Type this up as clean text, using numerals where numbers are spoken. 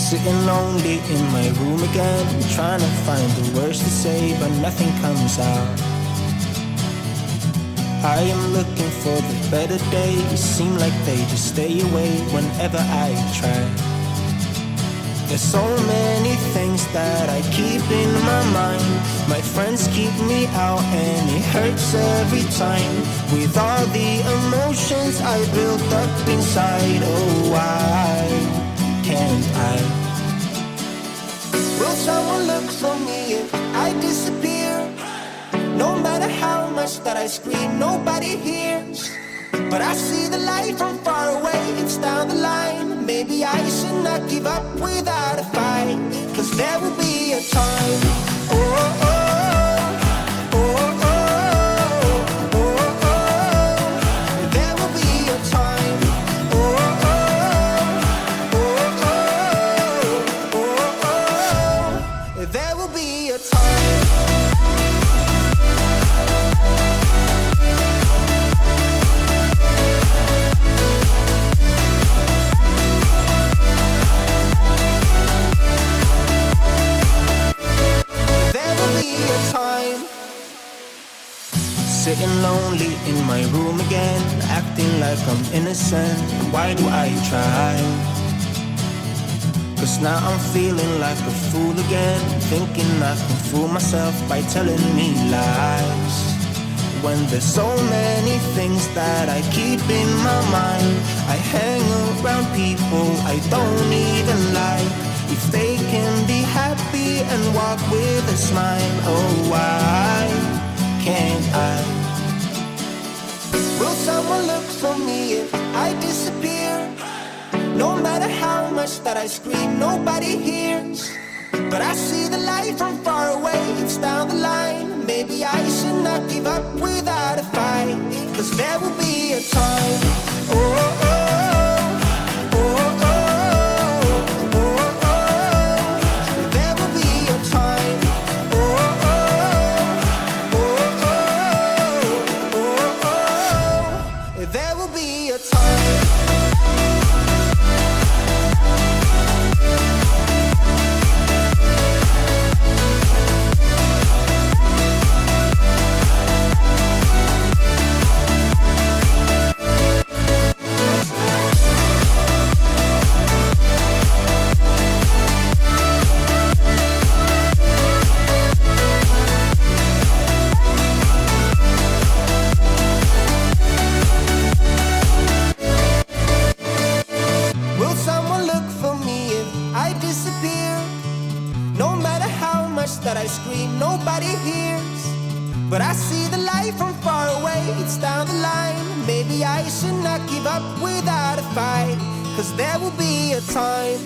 Sitting lonely in my room again, trying to find the words to say, but nothing comes out. I am looking for the better days, seem like they just stay away whenever I try. There's so many things that I keep in my mind. My friends keep me out and it hurts every time. With all the emotions I built up inside, oh why can't I? Will someone look for me if I disappear? No matter how much that I scream, nobody hears. But I see the light from far away, it's down the line. Maybe I should not give up without a fight, 'cause there will be a time. Oh, oh, oh, oh, oh, oh, oh. There will be a time. Oh, oh, oh, oh, oh, oh, oh. There will be a time. Sitting lonely in my room again, acting like I'm innocent. Why do I try? 'Cause now I'm feeling like a fool again, thinking I can fool myself by telling me lies. When there's so many things that I keep in my mind, I hang around people I don't even like. If they can be happy and walk with a smile, oh why can't I? Will someone look for me if I disappear? No matter how much that I scream, nobody hears. But I see the light from far away, it's down the line. Maybe I should not give up without a fight, 'cause there will be a time. Oh, oh, oh, oh, oh, oh, oh. There will be a time. Oh, oh, oh, oh, oh, oh. There will be a time. That I scream, nobody hears. But I see the light from far away, it's down the line. Maybe I should not give up without a fight, 'cause there will be a time.